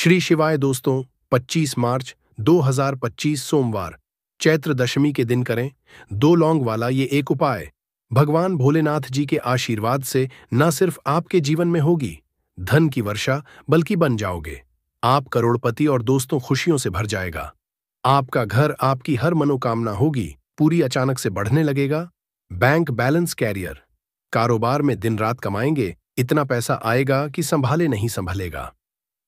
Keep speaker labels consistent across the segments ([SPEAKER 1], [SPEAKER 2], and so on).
[SPEAKER 1] श्री शिवाय दोस्तों। 25 मार्च 2025 सोमवार चैत्र दशमी के दिन करें दो लौंग वाला ये एक उपाय। भगवान भोलेनाथ जी के आशीर्वाद से न सिर्फ आपके जीवन में होगी धन की वर्षा, बल्कि बन जाओगे आप करोड़पति और दोस्तों खुशियों से भर जाएगा। आपका घर, आपकी हर मनोकामना होगी पूरी, अचानक से बढ़ने लगेगा। बैंक बैलेंस, कैरियर, कारोबार में दिन रात कमाएंगे, इतना पैसा आएगा कि संभाले नहीं संभलेगा।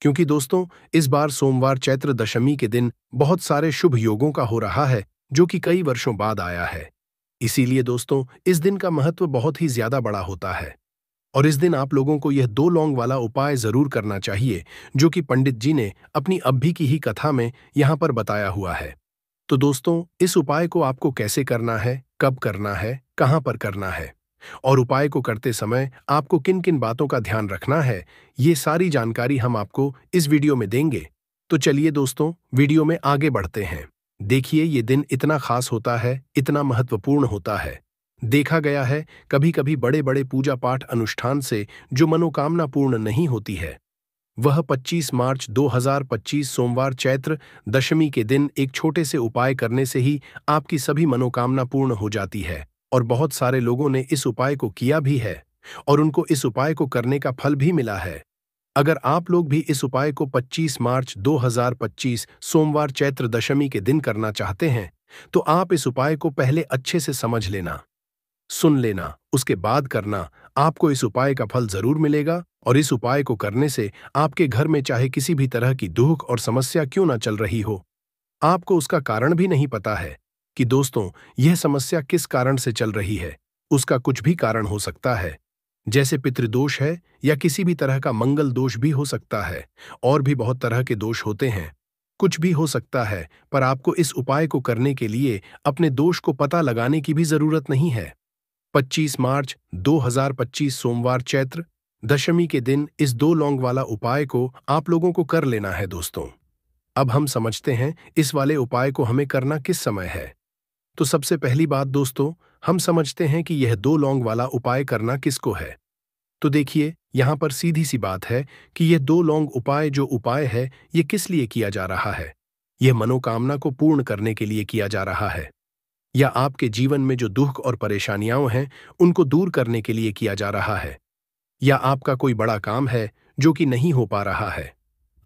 [SPEAKER 1] क्योंकि दोस्तों इस बार सोमवार चैत्र दशमी के दिन बहुत सारे शुभ योगों का हो रहा है, जो कि कई वर्षों बाद आया है। इसीलिए दोस्तों इस दिन का महत्व बहुत ही ज्यादा बड़ा होता है और इस दिन आप लोगों को यह दो लौंग वाला उपाय जरूर करना चाहिए, जो कि पंडित जी ने अपनी अभी की ही कथा में यहाँ पर बताया हुआ है। तो दोस्तों इस उपाय को आपको कैसे करना है, कब करना है, कहाँ पर करना है और उपाय को करते समय आपको किन किन बातों का ध्यान रखना है, ये सारी जानकारी हम आपको इस वीडियो में देंगे। तो चलिए दोस्तों वीडियो में आगे बढ़ते हैं। देखिए ये दिन इतना खास होता है, इतना महत्वपूर्ण होता है। देखा गया है कभी कभी बड़े बड़े पूजा पाठ अनुष्ठान से जो मनोकामना पूर्ण नहीं होती है, वह 25 मार्च 2025 सोमवार चैत्र दशमी के दिन एक छोटे से उपाय करने से ही आपकी सभी मनोकामना पूर्ण हो जाती है। और बहुत सारे लोगों ने इस उपाय को किया भी है और उनको इस उपाय को करने का फल भी मिला है। अगर आप लोग भी इस उपाय को 25 मार्च 2025 सोमवार चैत्र दशमी के दिन करना चाहते हैं, तो आप इस उपाय को पहले अच्छे से समझ लेना, सुन लेना, उसके बाद करना। आपको इस उपाय का फल जरूर मिलेगा और इस उपाय को करने से आपके घर में चाहे किसी भी तरह की दुख और समस्या क्यों ना चल रही हो, आपको उसका कारण भी नहीं पता है कि दोस्तों यह समस्या किस कारण से चल रही है। उसका कुछ भी कारण हो सकता है, जैसे पितृदोष है या किसी भी तरह का मंगल दोष भी हो सकता है, और भी बहुत तरह के दोष होते हैं। कुछ भी हो सकता है, पर आपको इस उपाय को करने के लिए अपने दोष को पता लगाने की भी जरूरत नहीं है। 25 मार्च 2025 सोमवार चैत्र दशमी के दिन इस दो लौंग वाला उपाय को आप लोगों को कर लेना है दोस्तों। अब हम समझते हैं इस वाले उपाय को हमें करना किस समय है। तो सबसे पहली बात दोस्तों, हम समझते हैं कि यह दो लौंग वाला उपाय करना किसको है। तो देखिए यहां पर सीधी सी बात है कि यह दो लौंग उपाय जो उपाय है, यह किस लिए किया जा रहा है। यह मनोकामना को पूर्ण करने के लिए किया जा रहा है, या आपके जीवन में जो दुख और परेशानियां हैं उनको दूर करने के लिए किया जा रहा है, या आपका कोई बड़ा काम है जो कि नहीं हो पा रहा है,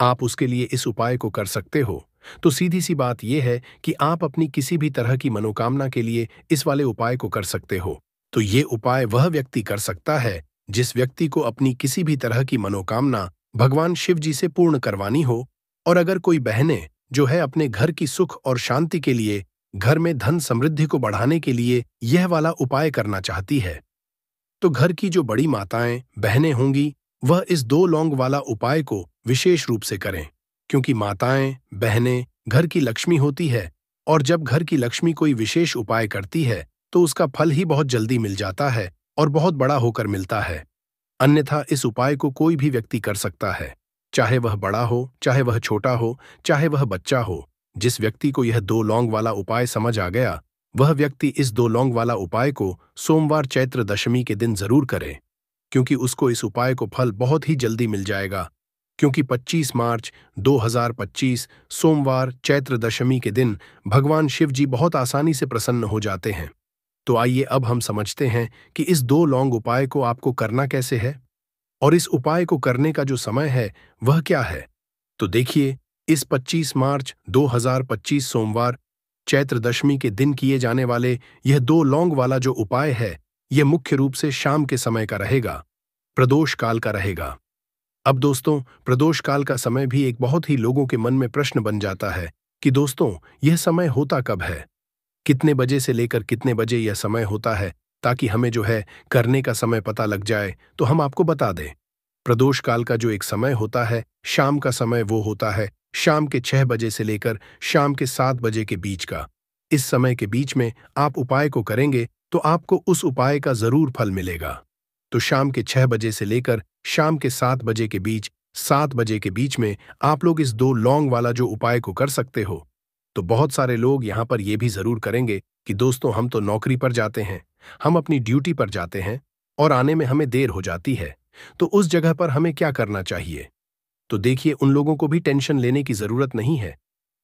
[SPEAKER 1] आप उसके लिए इस उपाय को कर सकते हो। तो सीधी सी बात यह है कि आप अपनी किसी भी तरह की मनोकामना के लिए इस वाले उपाय को कर सकते हो। तो ये उपाय वह व्यक्ति कर सकता है जिस व्यक्ति को अपनी किसी भी तरह की मनोकामना भगवान शिव जी से पूर्ण करवानी हो। और अगर कोई बहनें जो है अपने घर की सुख और शांति के लिए, घर में धन समृद्धि को बढ़ाने के लिए यह वाला उपाय करना चाहती है, तो घर की जो बड़ी माताएं बहनें होंगी वह इस दो लौंग वाला उपाय को विशेष रूप से करें, क्योंकि माताएं बहनें घर की लक्ष्मी होती है और जब घर की लक्ष्मी कोई विशेष उपाय करती है तो उसका फल ही बहुत जल्दी मिल जाता है और बहुत बड़ा होकर मिलता है। अन्यथा इस उपाय को कोई भी व्यक्ति कर सकता है, चाहे वह बड़ा हो, चाहे वह छोटा हो, चाहे वह बच्चा हो। जिस व्यक्ति को यह दो लौंग वाला उपाय समझ आ गया, वह व्यक्ति इस दो लौंग वाला उपाय को सोमवार चैत्र दशमी के दिन जरूर करे, क्योंकि उसको इस उपाय को फल बहुत ही जल्दी मिल जाएगा। क्योंकि 25 मार्च 2025 सोमवार चैत्र दशमी के दिन भगवान शिव जी बहुत आसानी से प्रसन्न हो जाते हैं। तो आइए अब हम समझते हैं कि इस दो लौंग उपाय को आपको करना कैसे है और इस उपाय को करने का जो समय है वह क्या है। तो देखिए इस 25 मार्च 2025 सोमवार चैत्र दशमी के दिन किए जाने वाले यह दो लौंग वाला जो उपाय है, यह मुख्य रूप से शाम के समय का रहेगा, प्रदोष काल का रहेगा। अब दोस्तों प्रदोष काल का समय भी एक बहुत ही लोगों के मन में प्रश्न बन जाता है कि दोस्तों यह समय होता कब है, कितने बजे से लेकर कितने बजे यह समय होता है, ताकि हमें जो है करने का समय पता लग जाए तो हम आपको बता दें। प्रदोष काल का जो एक समय होता है, शाम का समय, वो होता है शाम के 6 बजे से लेकर शाम के 7 बजे के बीच का। इस समय के बीच में आप उपाय को करेंगे तो आपको उस उपाय का जरूर फल मिलेगा। तो शाम के 6 बजे से लेकर शाम के 7 बजे के बीच, 7 बजे के बीच में आप लोग इस दो लौंग वाला जो उपाय को कर सकते हो। तो बहुत सारे लोग यहाँ पर यह भी जरूर करेंगे कि दोस्तों हम तो नौकरी पर जाते हैं, हम अपनी ड्यूटी पर जाते हैं और आने में हमें देर हो जाती है, तो उस जगह पर हमें क्या करना चाहिए। तो देखिए उन लोगों को भी टेंशन लेने की जरूरत नहीं है।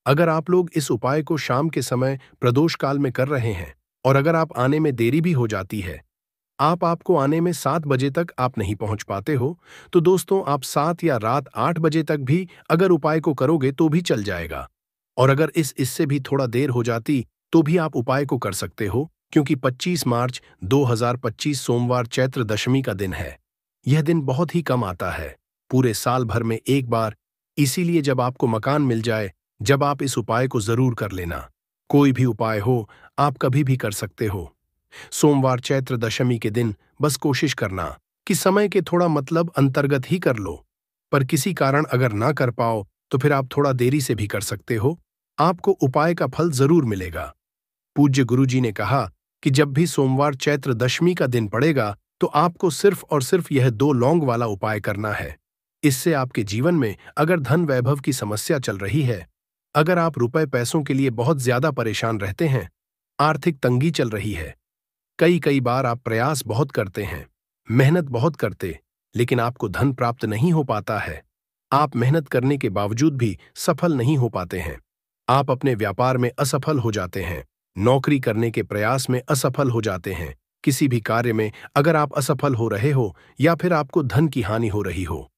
[SPEAKER 1] अगर आप लोग इस उपाय को शाम के समय प्रदोष काल में कर रहे हैं और अगर आप आने में देरी भी हो जाती है, आपको आने में 7 बजे तक आप नहीं पहुंच पाते हो, तो दोस्तों आप 7 या रात 8 बजे तक भी अगर उपाय को करोगे तो भी चल जाएगा। और अगर इससे भी थोड़ा देर हो जाती तो भी आप उपाय को कर सकते हो, क्योंकि 25 मार्च 2025 सोमवार चैत्र दशमी का दिन है। यह दिन बहुत ही कम आता है, पूरे साल भर में एक बार। इसीलिए जब आपको मकान मिल जाए, जब आप इस उपाय को जरूर कर लेना। कोई भी उपाय हो, आप कभी भी कर सकते हो। सोमवार चैत्र दशमी के दिन बस कोशिश करना कि समय के थोड़ा मतलब अंतर्गत ही कर लो। पर किसी कारण अगर ना कर पाओ तो फिर आप थोड़ा देरी से भी कर सकते हो, आपको उपाय का फल जरूर मिलेगा। पूज्य गुरुजी ने कहा कि जब भी सोमवार चैत्र दशमी का दिन पड़ेगा तो आपको सिर्फ और सिर्फ यह 2 लौंग वाला उपाय करना है। इससे आपके जीवन में अगर धन वैभव की समस्या चल रही है, अगर आप रुपए पैसों के लिए बहुत ज्यादा परेशान रहते हैं, आर्थिक तंगी चल रही है, कई बार आप प्रयास बहुत करते हैं, मेहनत बहुत करते, लेकिन आपको धन प्राप्त नहीं हो पाता है। आप मेहनत करने के बावजूद भी सफल नहीं हो पाते हैं। आप अपने व्यापार में असफल हो जाते हैं, नौकरी करने के प्रयास में असफल हो जाते हैं, किसी भी कार्य में अगर आप असफल हो रहे हो या फिर आपको धन की हानि हो रही हो,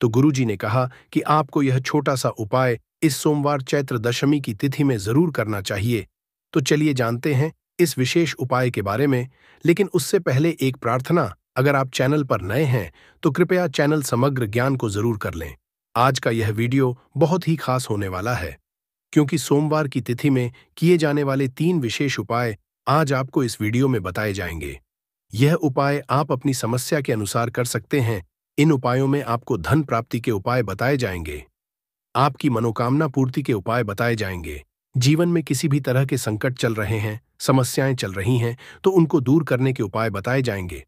[SPEAKER 1] तो गुरुजी ने कहा कि आपको यह छोटा सा उपाय इस सोमवार चैत्र दशमी की तिथि में जरूर करना चाहिए। तो चलिए जानते हैं इस विशेष उपाय के बारे में, लेकिन उससे पहले एक प्रार्थना। अगर आप चैनल पर नए हैं तो कृपया चैनल समग्र ज्ञान को जरूर कर लें। आज का यह वीडियो बहुत ही खास होने वाला है, क्योंकि सोमवार की तिथि में किए जाने वाले 3 विशेष उपाय आज आपको इस वीडियो में बताए जाएंगे। यह उपाय आप अपनी समस्या के अनुसार कर सकते हैं। इन उपायों में आपको धन प्राप्ति के उपाय बताए जाएंगे, आपकी मनोकामना पूर्ति के उपाय बताए जाएंगे। जीवन में किसी भी तरह के संकट चल रहे हैं, समस्याएं चल रही हैं, तो उनको दूर करने के उपाय बताए जाएंगे।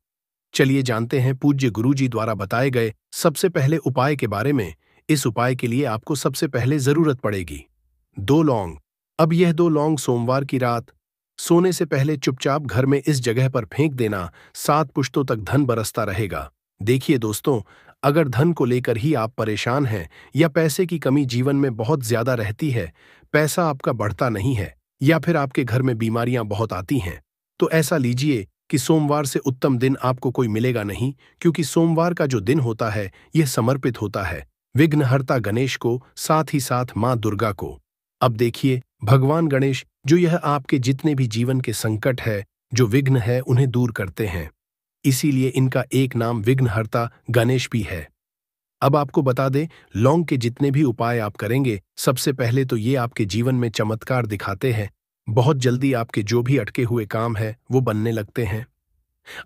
[SPEAKER 1] चलिए जानते हैं पूज्य गुरुजी द्वारा बताए गए सबसे पहले उपाय के बारे में। इस उपाय के लिए आपको सबसे पहले जरूरत पड़ेगी 2 लौंग। अब यह 2 लौंग सोमवार की रात सोने से पहले चुपचाप घर में इस जगह पर फेंक देना। 7 पुश्तों तक धन बरसता रहेगा। देखिए दोस्तों, अगर धन को लेकर ही आप परेशान हैं या पैसे की कमी जीवन में बहुत ज्यादा रहती है, पैसा आपका बढ़ता नहीं है या फिर आपके घर में बीमारियां बहुत आती हैं, तो ऐसा लीजिए कि सोमवार से उत्तम दिन आपको कोई मिलेगा नहीं, क्योंकि सोमवार का जो दिन होता है यह समर्पित होता है विघ्नहर्ता गणेश को, साथ ही साथ मां दुर्गा को। अब देखिए, भगवान गणेश जो यह आपके जितने भी जीवन के संकट है, जो विघ्न है, उन्हें दूर करते हैं। इसीलिए इनका एक नाम विघ्नहर्ता गणेश भी है। अब आपको बता दें, लौंग के जितने भी उपाय आप करेंगे, सबसे पहले तो ये आपके जीवन में चमत्कार दिखाते हैं। बहुत जल्दी आपके जो भी अटके हुए काम है वो बनने लगते हैं।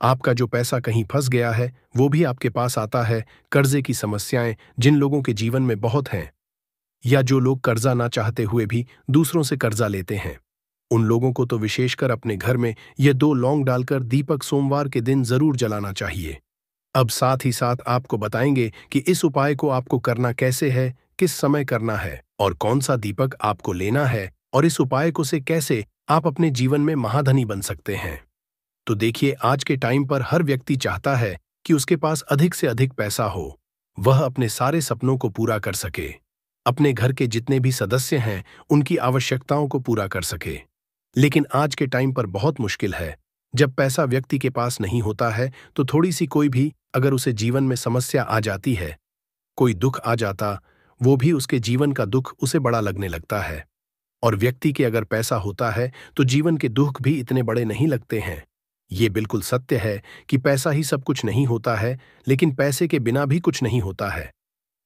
[SPEAKER 1] आपका जो पैसा कहीं फंस गया है वो भी आपके पास आता है। कर्जे की समस्याएं जिन लोगों के जीवन में बहुत हैं, या जो लोग कर्जा ना चाहते हुए भी दूसरों से कर्जा लेते हैं, उन लोगों को तो विशेषकर अपने घर में ये 2 लौंग डालकर दीपक सोमवार के दिन जरूर जलाना चाहिए। अब साथ ही साथ आपको बताएंगे कि इस उपाय को आपको करना कैसे है, किस समय करना है और कौन सा दीपक आपको लेना है, और इस उपाय को से कैसे आप अपने जीवन में महाधनी बन सकते हैं। तो देखिए, आज के टाइम पर हर व्यक्ति चाहता है कि उसके पास अधिक से अधिक पैसा हो, वह अपने सारे सपनों को पूरा कर सके, अपने घर के जितने भी सदस्य हैं उनकी आवश्यकताओं को पूरा कर सके। लेकिन आज के टाइम पर बहुत मुश्किल है। जब पैसा व्यक्ति के पास नहीं होता है तो थोड़ी सी कोई भी अगर उसे जीवन में समस्या आ जाती है, कोई दुख आ जाता, वो भी उसके जीवन का दुख उसे बड़ा लगने लगता है। और व्यक्ति के अगर पैसा होता है तो जीवन के दुख भी इतने बड़े नहीं लगते हैं। ये बिल्कुल सत्य है कि पैसा ही सब कुछ नहीं होता है, लेकिन पैसे के बिना भी कुछ नहीं होता है।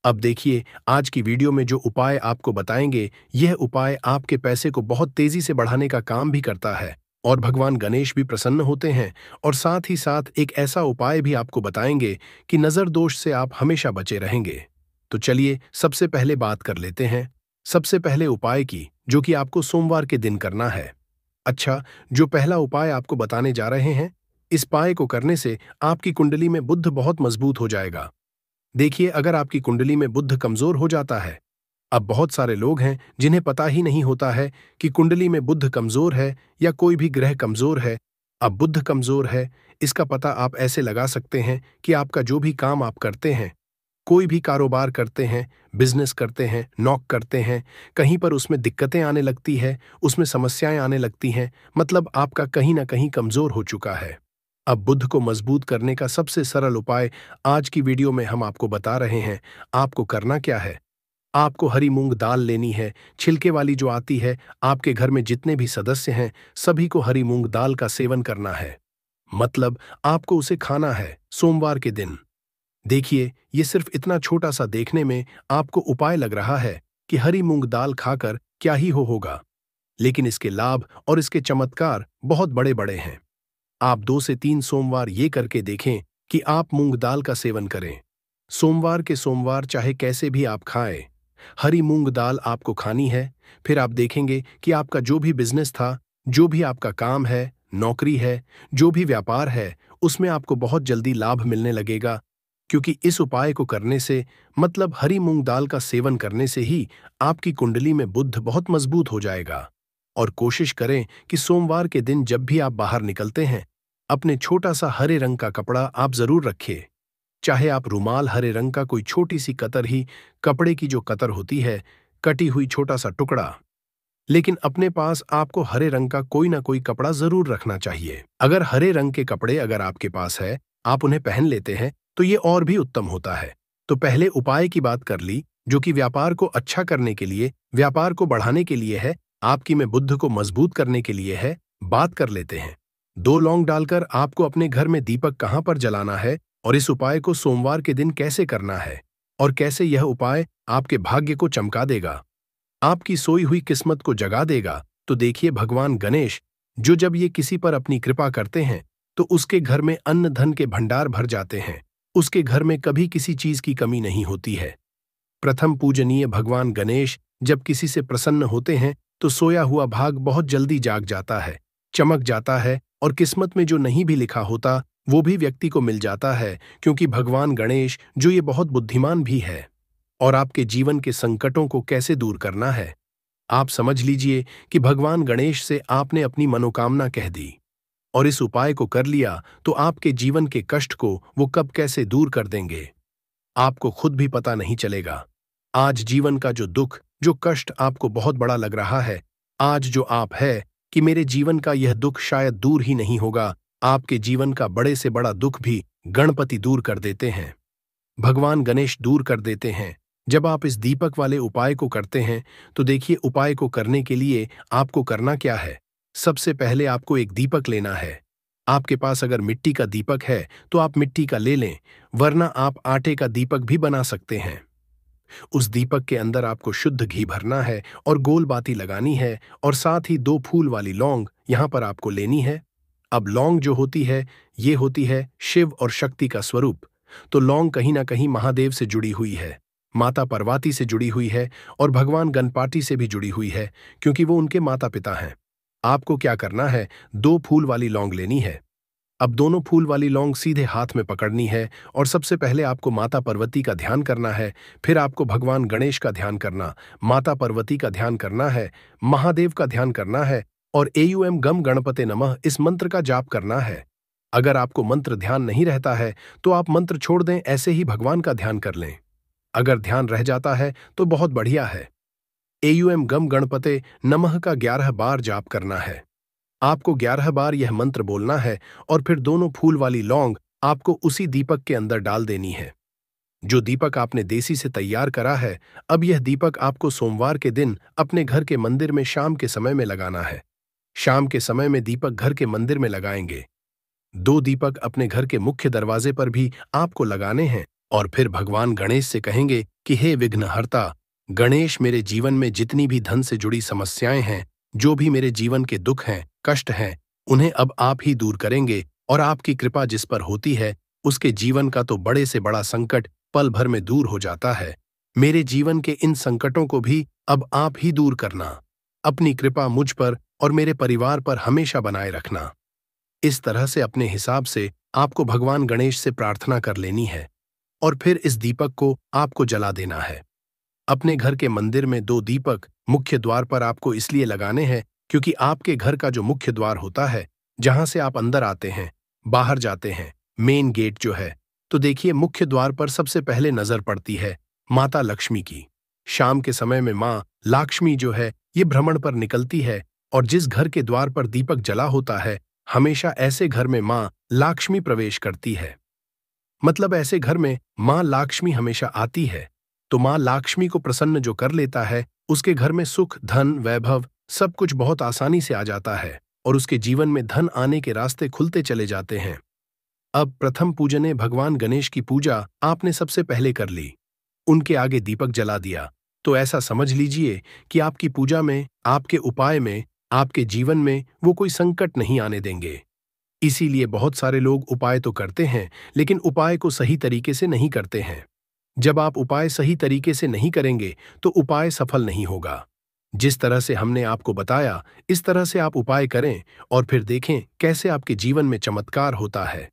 [SPEAKER 1] अब देखिए, आज की वीडियो में जो उपाय आपको बताएंगे, यह उपाय आपके पैसे को बहुत तेजी से बढ़ाने का काम भी करता है और भगवान गणेश भी प्रसन्न होते हैं। और साथ ही साथ एक ऐसा उपाय भी आपको बताएंगे कि नजर दोष से आप हमेशा बचे रहेंगे। तो चलिए सबसे पहले बात कर लेते हैं सबसे पहले उपाय की, जो कि आपको सोमवार के दिन करना है। अच्छा, जो पहला उपाय आपको बताने जा रहे हैं, इस उपाय को करने से आपकी कुंडली में बुध बहुत मजबूत हो जाएगा। देखिए, अगर आपकी कुंडली में बुध कमजोर हो जाता है, अब बहुत सारे लोग हैं जिन्हें पता ही नहीं होता है कि कुंडली में बुध कमजोर है या कोई भी ग्रह कमजोर है। अब बुध कमजोर है, इसका पता आप ऐसे लगा सकते हैं कि आपका जो भी काम आप करते हैं, कोई भी कारोबार करते हैं, बिजनेस करते हैं, नौक करते हैं, कहीं पर उसमें दिक्कतें आने लगती है, उसमें समस्याएं आने लगती हैं, मतलब आपका कहीं ना कहीं कमजोर हो चुका है। अब बुद्ध को मजबूत करने का सबसे सरल उपाय आज की वीडियो में हम आपको बता रहे हैं। आपको करना क्या है? आपको हरी मूंग दाल लेनी है, छिलके वाली जो आती है। आपके घर में जितने भी सदस्य हैं, सभी को हरी मूंग दाल का सेवन करना है। मतलब आपको उसे खाना है सोमवार के दिन। देखिए, ये सिर्फ इतना छोटा सा देखने में आपको उपाय लग रहा है कि हरी मूंग दाल खाकर क्या ही होगा, लेकिन इसके लाभ और इसके चमत्कार बहुत बड़े बड़े हैं। आप 2 से 3 सोमवार ये करके देखें कि आप मूंग दाल का सेवन करें। सोमवार के सोमवार चाहे कैसे भी आप खाएं, हरी मूंग दाल आपको खानी है। फिर आप देखेंगे कि आपका जो भी बिजनेस था, जो भी आपका काम है, नौकरी है, जो भी व्यापार है, उसमें आपको बहुत जल्दी लाभ मिलने लगेगा। क्योंकि इस उपाय को करने से, मतलब हरी मूंग दाल का सेवन करने से ही आपकी कुंडली में बुध बहुत मजबूत हो जाएगा। और कोशिश करें कि सोमवार के दिन जब भी आप बाहर निकलते हैं, अपने छोटा सा हरे रंग का कपड़ा आप जरूर रखिए। चाहे आप रुमाल हरे रंग का कोई छोटी सी कतर ही, कपड़े की जो कतर होती है, कटी हुई छोटा सा टुकड़ा, लेकिन अपने पास आपको हरे रंग का कोई ना कोई कपड़ा जरूर रखना चाहिए। अगर हरे रंग के कपड़े अगर आपके पास है, आप उन्हें पहन लेते हैं, तो ये और भी उत्तम होता है। तो पहले उपाय की बात कर ली, जो कि व्यापार को अच्छा करने के लिए, व्यापार को बढ़ाने के लिए है, आपकी में बुद्ध को मजबूत करने के लिए है। बात कर लेते हैं। 2 लौंग डालकर आपको अपने घर में दीपक कहां पर जलाना है, और इस उपाय को सोमवार के दिन कैसे करना है, और कैसे यह उपाय आपके भाग्य को चमका देगा, आपकी सोई हुई किस्मत को जगा देगा। तो देखिए, भगवान गणेश जो जब ये किसी पर अपनी कृपा करते हैं, तो उसके घर में अन्न धन के भंडार भर जाते हैं। उसके घर में कभी किसी चीज की कमी नहीं होती है। प्रथम पूजनीय भगवान गणेश जब किसी से प्रसन्न होते हैं, तो सोया हुआ भाग बहुत जल्दी जाग जाता है, चमक जाता है, और किस्मत में जो नहीं भी लिखा होता, वो भी व्यक्ति को मिल जाता है। क्योंकि भगवान गणेश जो ये बहुत बुद्धिमान भी है। और आपके जीवन के संकटों को कैसे दूर करना है, आप समझ लीजिए कि भगवान गणेश से आपने अपनी मनोकामना कह दी और इस उपाय को कर लिया, तो आपके जीवन के कष्ट को वो कब कैसे दूर कर देंगे, आपको खुद भी पता नहीं चलेगा। आज जीवन का जो दुख, जो कष्ट आपको बहुत बड़ा लग रहा है, आज जो आप है कि मेरे जीवन का यह दुख शायद दूर ही नहीं होगा, आपके जीवन का बड़े से बड़ा दुख भी गणपति दूर कर देते हैं, भगवान गणेश दूर कर देते हैं। जब आप इस दीपक वाले उपाय को करते हैं, तो देखिए, उपाय को करने के लिए आपको करना क्या है। सबसे पहले आपको एक दीपक लेना है। आपके पास अगर मिट्टी का दीपक है, तो आप मिट्टी का ले लें, वरना आप आटे का दीपक भी बना सकते हैं। उस दीपक के अंदर आपको शुद्ध घी भरना है और गोल बाती लगानी है, और साथ ही 2 फूल वाली लौंग यहां पर आपको लेनी है। अब लौंग जो होती है, ये होती है शिव और शक्ति का स्वरूप। तो लौंग कहीं ना कहीं महादेव से जुड़ी हुई है, माता पार्वती से जुड़ी हुई है, और भगवान गणपति से भी जुड़ी हुई है, क्योंकि वो उनके माता पिता हैं। आपको क्या करना है, 2 फूल वाली लौंग लेनी है। अब दोनों फूल वाली लौंग सीधे हाथ में पकड़नी है, और सबसे पहले आपको माता पार्वती का ध्यान करना है, फिर आपको भगवान गणेश का ध्यान करना, माता पार्वती का ध्यान करना है, महादेव का ध्यान करना है, और एयूएम गम गणपते नमः इस मंत्र का जाप करना है। अगर आपको मंत्र ध्यान नहीं रहता है, तो आप मंत्र छोड़ दें, ऐसे ही भगवान का ध्यान कर लें। अगर ध्यान रह जाता है तो बहुत बढ़िया है। एयूएम गम गणपते नमः का 11 बार जाप करना है। आपको 11 बार यह मंत्र बोलना है, और फिर दोनों फूल वाली लौंग आपको उसी दीपक के अंदर डाल देनी है, जो दीपक आपने देसी से तैयार करा है। अब यह दीपक आपको सोमवार के दिन अपने घर के मंदिर में शाम के समय में लगाना है। शाम के समय में दीपक घर के मंदिर में लगाएंगे। 2 दीपक अपने घर के मुख्य दरवाजे पर भी आपको लगाने हैं, और फिर भगवान गणेश से कहेंगे कि हे विघ्नहर्ता गणेश, मेरे जीवन में जितनी भी धन से जुड़ी समस्याएं हैं, जो भी मेरे जीवन के दुख हैं, कष्ट हैं, उन्हें अब आप ही दूर करेंगे, और आपकी कृपा जिस पर होती है, उसके जीवन का तो बड़े से बड़ा संकट पल भर में दूर हो जाता है। मेरे जीवन के इन संकटों को भी अब आप ही दूर करना। अपनी कृपा मुझ पर और मेरे परिवार पर हमेशा बनाए रखना। इस तरह से अपने हिसाब से आपको भगवान गणेश से प्रार्थना कर लेनी है, और फिर इस दीपक को आपको जला देना है। अपने घर के मंदिर में 2 दीपक मुख्य द्वार पर आपको इसलिए लगाने हैं, क्योंकि आपके घर का जो मुख्य द्वार होता है, जहां से आप अंदर आते हैं, बाहर जाते हैं, मेन गेट जो है, तो देखिए, मुख्य द्वार पर सबसे पहले नजर पड़ती है माता लक्ष्मी की। शाम के समय में माँ लक्ष्मी जो है ये भ्रमण पर निकलती है, और जिस घर के द्वार पर दीपक जला होता है, हमेशा ऐसे घर में माँ लक्ष्मी प्रवेश करती है। मतलब ऐसे घर में माँ लक्ष्मी हमेशा आती है। तो माँ लक्ष्मी को प्रसन्न जो कर लेता है, उसके घर में सुख, धन, वैभव सब कुछ बहुत आसानी से आ जाता है, और उसके जीवन में धन आने के रास्ते खुलते चले जाते हैं। अब प्रथम पूजने भगवान गणेश की पूजा आपने सबसे पहले कर ली, उनके आगे दीपक जला दिया, तो ऐसा समझ लीजिए कि आपकी पूजा में, आपके उपाय में, आपके जीवन में वो कोई संकट नहीं आने देंगे। इसीलिए बहुत सारे लोग उपाय तो करते हैं, लेकिन उपाय को सही तरीके से नहीं करते हैं। जब आप उपाय सही तरीके से नहीं करेंगे तो उपाय सफल नहीं होगा। जिस तरह से हमने आपको बताया, इस तरह से आप उपाय करें और फिर देखें कैसे आपके जीवन में चमत्कार होता है।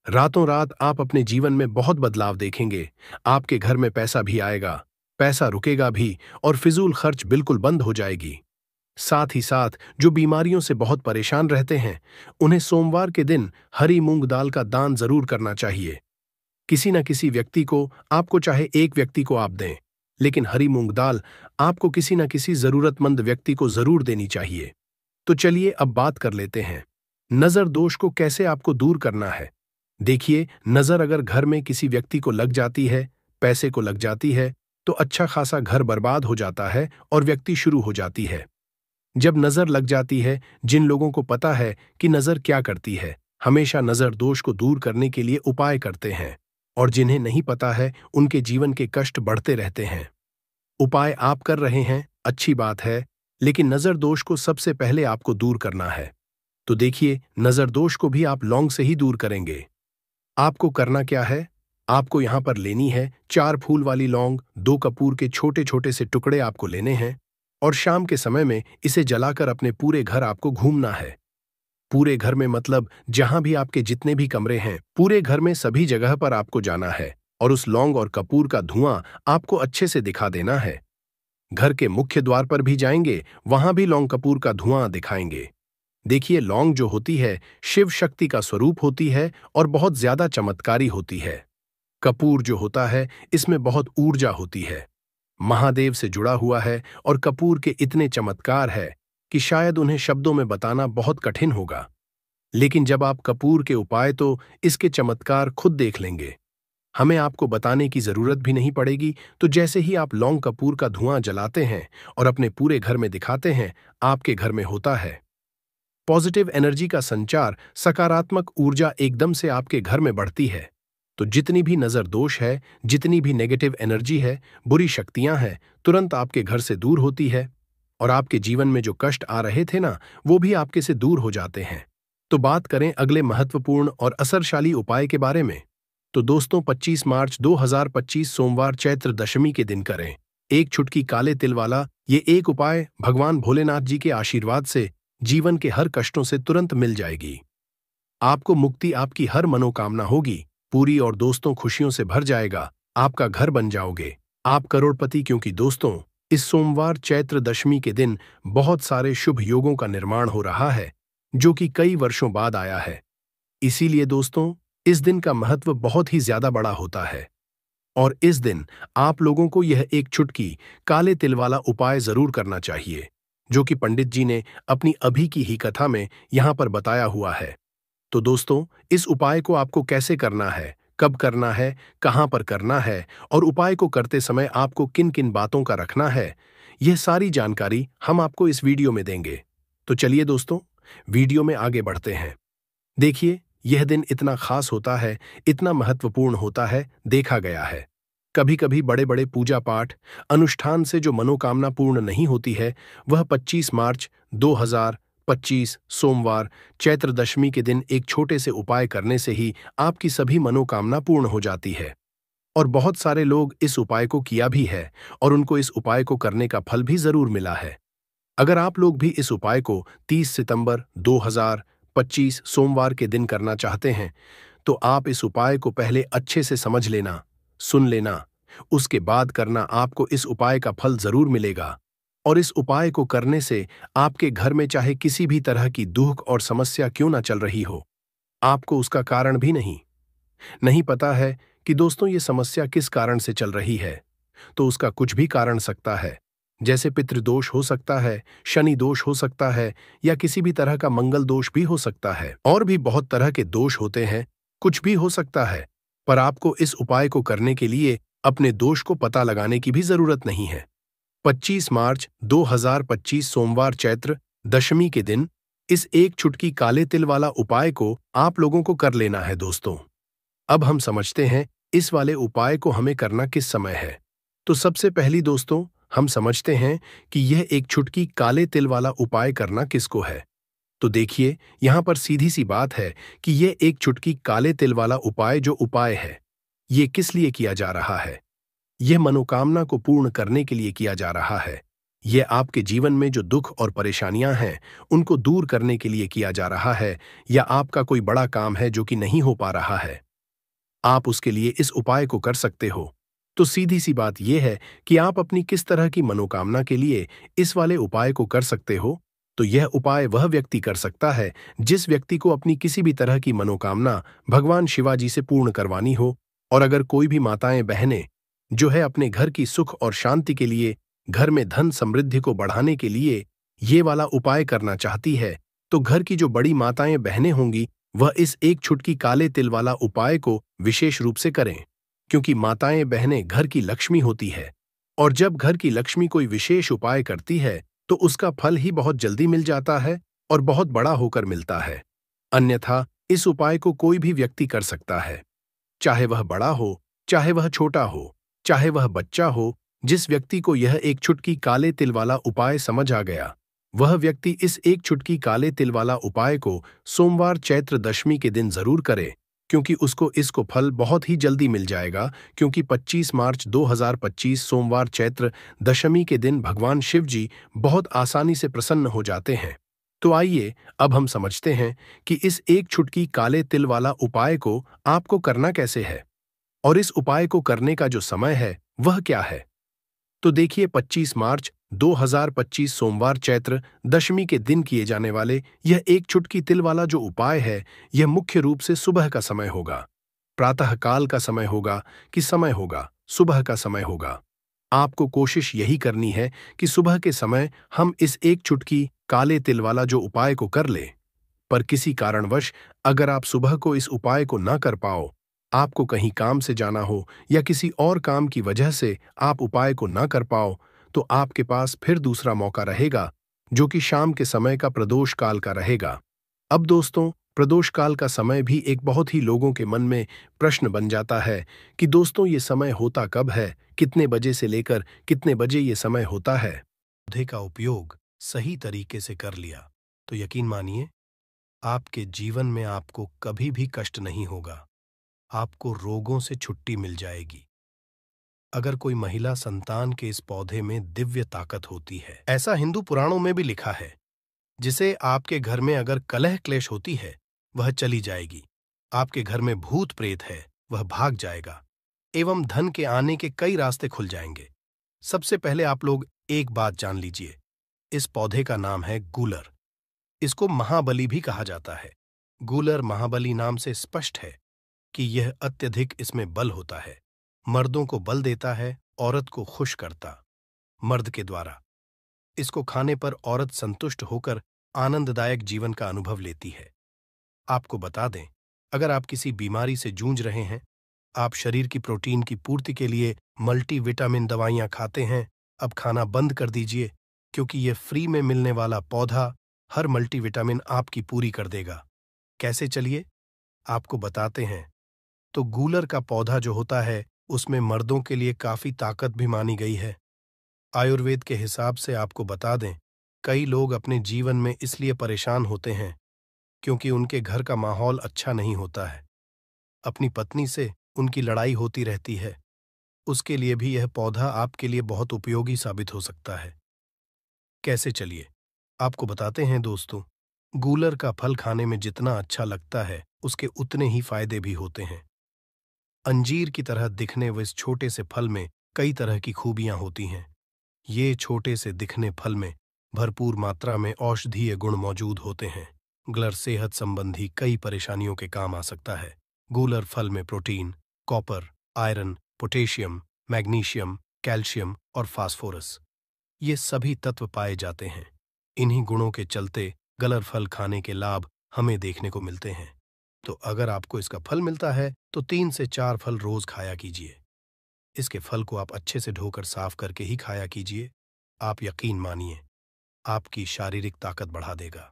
[SPEAKER 1] रातों रात आप अपने जीवन में बहुत बदलाव देखेंगे। आपके घर में पैसा भी आएगा, पैसा रुकेगा भी, और फिजूल खर्च बिल्कुल बंद हो जाएगी। साथ ही साथ जो बीमारियों से बहुत परेशान रहते हैं, उन्हें सोमवार के दिन हरी मूंग दाल का दान जरूर करना चाहिए। किसी न किसी व्यक्ति को, आपको चाहे एक व्यक्ति को आप दें, लेकिन हरी मूंग दाल आपको किसी न किसी जरूरतमंद व्यक्ति को जरूर देनी चाहिए। तो चलिए अब बात कर लेते हैं नजर दोष को कैसे आपको दूर करना है। देखिए, नजर अगर घर में किसी व्यक्ति को लग जाती है, पैसे को लग जाती है, तो अच्छा खासा घर बर्बाद हो जाता है और व्यक्ति शुरू हो जाती है। जब नजर लग जाती है, जिन लोगों को पता है कि नजर क्या करती है, हमेशा नजर दोष को दूर करने के लिए उपाय करते हैं, और जिन्हें नहीं पता है उनके जीवन के कष्ट बढ़ते रहते हैं। उपाय आप कर रहे हैं, अच्छी बात है, लेकिन नजर दोष को सबसे पहले आपको दूर करना है। तो देखिए, नजर दोष को भी आप लौंग से ही दूर करेंगे। आपको करना क्या है, आपको यहां पर लेनी है 4 फूल वाली लौंग, 2 कपूर के छोटे छोटे से टुकड़े आपको लेने हैं, और शाम के समय में इसे जलाकर अपने पूरे घर आपको घूमना है। पूरे घर में मतलब जहां भी आपके जितने भी कमरे हैं, पूरे घर में सभी जगह पर आपको जाना है, और उस लौंग और कपूर का धुआं आपको अच्छे से दिखा देना है। घर के मुख्य द्वार पर भी जाएंगे, वहां भी लौंग कपूर का धुआं दिखाएंगे। देखिए, लौंग जो होती है शिव शक्ति का स्वरूप होती है और बहुत ज्यादा चमत्कारी होती है। कपूर जो होता है इसमें बहुत ऊर्जा होती है, महादेव से जुड़ा हुआ है, और कपूर के इतने चमत्कार है कि शायद उन्हें शब्दों में बताना बहुत कठिन होगा। लेकिन जब आप कपूर के उपाय, तो इसके चमत्कार खुद देख लेंगे। हमें आपको बताने की जरूरत भी नहीं पड़ेगी। तो जैसे ही आप लौंग कपूर का धुआं जलाते हैं और अपने पूरे घर में दिखाते हैं, आपके घर में होता है पॉजिटिव एनर्जी का संचार, सकारात्मक ऊर्जा एकदम से आपके घर में बढ़ती है। तो जितनी भी नजर दोष है, जितनी भी नेगेटिव एनर्जी है, बुरी शक्तियां हैं, तुरंत आपके घर से दूर होती है, और आपके जीवन में जो कष्ट आ रहे थे ना, वो भी आपके से दूर हो जाते हैं। तो बात करें अगले महत्वपूर्ण और असरशाली उपाय के बारे में। तो दोस्तों, 25 मार्च 2025 सोमवार चैत्र दशमी के दिन करें एक चुटकी काले तिल वाला ये एक उपाय। भगवान भोलेनाथ जी के आशीर्वाद से जीवन के हर कष्टों से तुरंत मिल जाएगी। आपको मुक्ति, आपकी हर मनोकामना होगी पूरी, और दोस्तों खुशियों से भर जाएगा। आपका घर बन जाओगे, आप करोड़पति। क्योंकि दोस्तों, इस सोमवार चैत्र दशमी के दिन बहुत सारे शुभ योगों का निर्माण हो रहा है, जो कि कई वर्षों बाद आया है। इसीलिए दोस्तों, इस दिन का महत्व बहुत ही ज्यादा बड़ा होता है, और इस दिन आप लोगों को यह एक चुटकी काले तिल वाला उपाय जरूर करना चाहिए, जो कि पंडित जी ने अपनी अभी की ही कथा में यहां पर बताया हुआ है। तो दोस्तों, इस उपाय को आपको कैसे करना है, कब करना है, कहां पर करना है, और उपाय को करते समय आपको किन किन बातों का रखना है, यह सारी जानकारी हम आपको इस वीडियो में देंगे। तो चलिए दोस्तों, वीडियो में आगे बढ़ते हैं। देखिए, यह दिन इतना खास होता है, इतना महत्वपूर्ण होता है, देखा गया है कभी कभी बड़े बड़े पूजा पाठ अनुष्ठान से जो मनोकामना पूर्ण नहीं होती है, वह 25 मार्च 2025 सोमवार चैत्र दशमी के दिन एक छोटे से उपाय करने से ही आपकी सभी मनोकामना पूर्ण हो जाती है। और बहुत सारे लोग इस उपाय को किया भी है, और उनको इस उपाय को करने का फल भी जरूर मिला है। अगर आप लोग भी इस उपाय को 30 सितंबर 2025 सोमवार के दिन करना चाहते हैं, तो आप इस उपाय को पहले अच्छे से समझ लेना, सुन लेना, उसके बाद करना। आपको इस उपाय का फल जरूर मिलेगा, और इस उपाय को करने से आपके घर में चाहे किसी भी तरह की दुख और समस्या क्यों ना चल रही हो, आपको उसका कारण भी नहीं, नहीं पता है कि दोस्तों ये समस्या किस कारण से चल रही है, तो उसका कुछ भी कारण सकता है। जैसे पितृदोष हो सकता है, शनि दोष हो सकता है, या किसी भी तरह का मंगल दोष भी हो सकता है। और भी बहुत तरह के दोष होते हैं, कुछ भी हो सकता है। पर आपको इस उपाय को करने के लिए अपने दोष को पता लगाने की भी जरूरत नहीं है। 25 मार्च 2025 सोमवार चैत्र दशमी के दिन इस एक चुटकी काले तिल वाला उपाय को आप लोगों को कर लेना है दोस्तों। अब हम समझते हैं इस वाले उपाय को हमें करना किस समय है। तो सबसे पहली दोस्तों, हम समझते हैं कि यह एक चुटकी काले तिल वाला उपाय करना किसको है। तो देखिए, यहां पर सीधी सी बात है कि यह एक चुटकी काले तिल वाला उपाय जो उपाय है, ये किस लिए किया जा रहा है। यह मनोकामना को पूर्ण करने के लिए किया जा रहा है। यह आपके जीवन में जो दुख और परेशानियां हैं, उनको दूर करने के लिए किया जा रहा है, या आपका कोई बड़ा काम है जो कि नहीं हो पा रहा है, आप उसके लिए इस उपाय को कर सकते हो। तो सीधी सी बात यह है कि आप अपनी किस तरह की मनोकामना के लिए इस वाले उपाय को कर सकते हो। तो यह उपाय वह व्यक्ति कर सकता है जिस व्यक्ति को अपनी किसी भी तरह की मनोकामना भगवान शिवाजी से पूर्ण करवानी हो। और अगर कोई भी माताएं बहनें जो है अपने घर की सुख और शांति के लिए, घर में धन समृद्धि को बढ़ाने के लिए ये वाला उपाय करना चाहती है, तो घर की जो बड़ी माताएं बहनें होंगी वह इस एक चुटकी काले तिल वाला उपाय को विशेष रूप से करें। क्योंकि माताएं बहनें घर की लक्ष्मी होती है, और जब घर की लक्ष्मी कोई विशेष उपाय करती है तो उसका फल ही बहुत जल्दी मिल जाता है और बहुत बड़ा होकर मिलता है। अन्यथा इस उपाय को कोई भी व्यक्ति कर सकता है, चाहे वह बड़ा हो, चाहे वह छोटा हो, चाहे वह बच्चा हो। जिस व्यक्ति को यह एक चुटकी काले तिल वाला उपाय समझ आ गया, वह व्यक्ति इस एक चुटकी काले तिल वाला उपाय को सोमवार चैत्र दशमी के दिन जरूर करे, क्योंकि उसको इसको फल बहुत ही जल्दी मिल जाएगा। क्योंकि 25 मार्च 2025 सोमवार चैत्र दशमी के दिन भगवान शिव जी बहुत आसानी से प्रसन्न हो जाते हैं। तो आइए अब हम समझते हैं कि इस एक चुटकी काले तिल वाला उपाय को आपको करना कैसे है, और इस उपाय को करने का जो समय है वह क्या है। तो देखिए, 25 मार्च 2025 सोमवार चैत्र दशमी के दिन किए जाने वाले यह एक चुटकी तिल वाला जो उपाय है, यह मुख्य रूप से सुबह का समय होगा, प्रातः काल का समय होगा कि समय होगा, सुबह का समय होगा। आपको कोशिश यही करनी है कि सुबह के समय हम इस एक चुटकी काले तिल वाला जो उपाय को कर लें। पर किसी कारणवश अगर आप सुबह को इस उपाय को ना कर पाओ, आपको कहीं काम से जाना हो या किसी और काम की वजह से आप उपाय को ना कर पाओ, तो आपके पास फिर दूसरा मौका रहेगा, जो कि शाम के समय का प्रदोष काल का रहेगा। अब दोस्तों, प्रदोष काल का समय भी एक बहुत ही लोगों के मन में प्रश्न बन जाता है कि दोस्तों ये समय होता कब है, कितने बजे से लेकर कितने बजे ये समय होता है। पौधे का उपयोग सही तरीके से कर लिया तो यकीन मानिए, आपके जीवन में आपको कभी भी कष्ट नहीं होगा, आपको रोगों से छुट्टी मिल जाएगी। अगर कोई महिला संतान के इस पौधे में दिव्य ताकत होती है, ऐसा हिंदू पुराणों में भी लिखा है, जिसे आपके घर में अगर कलह क्लेश होती है वह चली जाएगी, आपके घर में भूत प्रेत है वह भाग जाएगा, एवं धन के आने के कई रास्ते खुल जाएंगे। सबसे पहले आप लोग एक बात जान लीजिए, इस पौधे का नाम है गूलर। इसको महाबली भी कहा जाता है। गूलर महाबली नाम से स्पष्ट है कि यह अत्यधिक इसमें बल होता है, मर्दों को बल देता है, औरत को खुश करता मर्द के द्वारा। इसको खाने पर औरत संतुष्ट होकर आनंददायक जीवन का अनुभव लेती है। आपको बता दें, अगर आप किसी बीमारी से जूझ रहे हैं, आप शरीर की प्रोटीन की पूर्ति के लिए मल्टीविटामिन दवाइयां खाते हैं, अब खाना बंद कर दीजिए, क्योंकि यह फ्री में मिलने वाला पौधा हर मल्टीविटामिन आपकी पूरी कर देगा। कैसे, चलिए आपको बताते हैं। तो गूलर का पौधा जो होता है, उसमें मर्दों के लिए काफी ताकत भी मानी गई है। आयुर्वेद के हिसाब से आपको बता दें, कई लोग अपने जीवन में इसलिए परेशान होते हैं क्योंकि उनके घर का माहौल अच्छा नहीं होता है, अपनी पत्नी से उनकी लड़ाई होती रहती है। उसके लिए भी यह पौधा आपके लिए बहुत उपयोगी साबित हो सकता है। कैसे, चलिए आपको बताते हैं दोस्तों। गूलर का फल खाने में जितना अच्छा लगता है, उसके उतने ही फायदे भी होते हैं। अंजीर की तरह दिखने व इस छोटे से फल में कई तरह की खूबियां होती हैं। ये छोटे से दिखने फल में भरपूर मात्रा में औषधीय गुण मौजूद होते हैं। गूलर सेहत संबंधी कई परेशानियों के काम आ सकता है। गूलर फल में protein, copper, iron, potassium, magnesium, calcium और फास्फोरस, ये सभी तत्व पाए जाते हैं। इन्हीं गुणों के चलते गलर फल खाने के लाभ हमें देखने को मिलते हैं। तो अगर आपको इसका फल मिलता है तो 3 से 4 फल रोज खाया कीजिए। इसके फल को आप अच्छे से धोकर साफ करके ही खाया कीजिए। आप यकीन मानिए, आपकी शारीरिक ताकत बढ़ा देगा।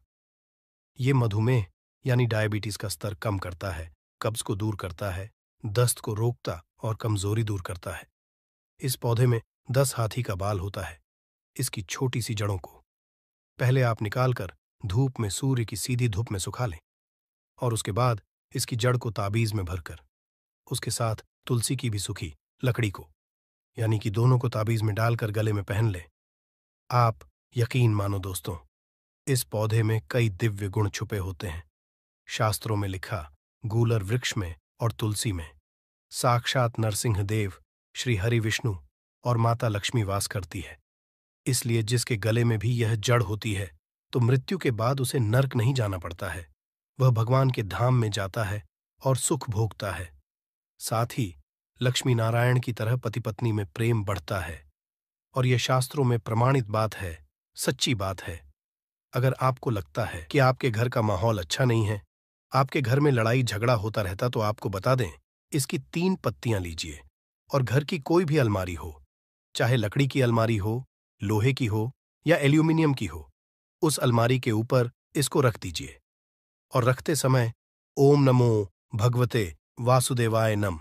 [SPEAKER 1] ये मधुमेह यानी डायबिटीज का स्तर कम करता है, कब्ज को दूर करता है, दस्त को रोकता और कमजोरी दूर करता है। इस पौधे में 10 हाथी का बाल होता है। इसकी छोटी सी जड़ों को पहले आप निकालकर धूप में सूर्य की सीधी धूप में सुखा लें और उसके बाद इसकी जड़ को ताबीज में भरकर उसके साथ तुलसी की भी सूखी लकड़ी को यानी कि दोनों को ताबीज में डालकर गले में पहन लें। आप यकीन मानो दोस्तों, इस पौधे में कई दिव्य गुण छुपे होते हैं। शास्त्रों में लिखा, गूलर वृक्ष में और तुलसी में साक्षात नरसिंह देव, श्री हरि विष्णु और माता लक्ष्मी वास करती है। इसलिए जिसके गले में भी यह जड़ होती है तो मृत्यु के बाद उसे नर्क नहीं जाना पड़ता है, वह भगवान के धाम में जाता है और सुख भोगता है। साथ ही लक्ष्मी नारायण की तरह पति पत्नी में प्रेम बढ़ता है और यह शास्त्रों में प्रमाणित बात है, सच्ची बात है। अगर आपको लगता है कि आपके घर का माहौल अच्छा नहीं है, आपके घर में लड़ाई झगड़ा होता रहता, तो आपको बता दें, इसकी 3 पत्तियां लीजिए और घर की कोई भी अलमारी हो, चाहे लकड़ी की अलमारी हो, लोहे की हो या एल्यूमिनियम की हो, उस अलमारी के ऊपर इसको रख दीजिए और रखते समय ओम नमो भगवते वासुदेवाय नम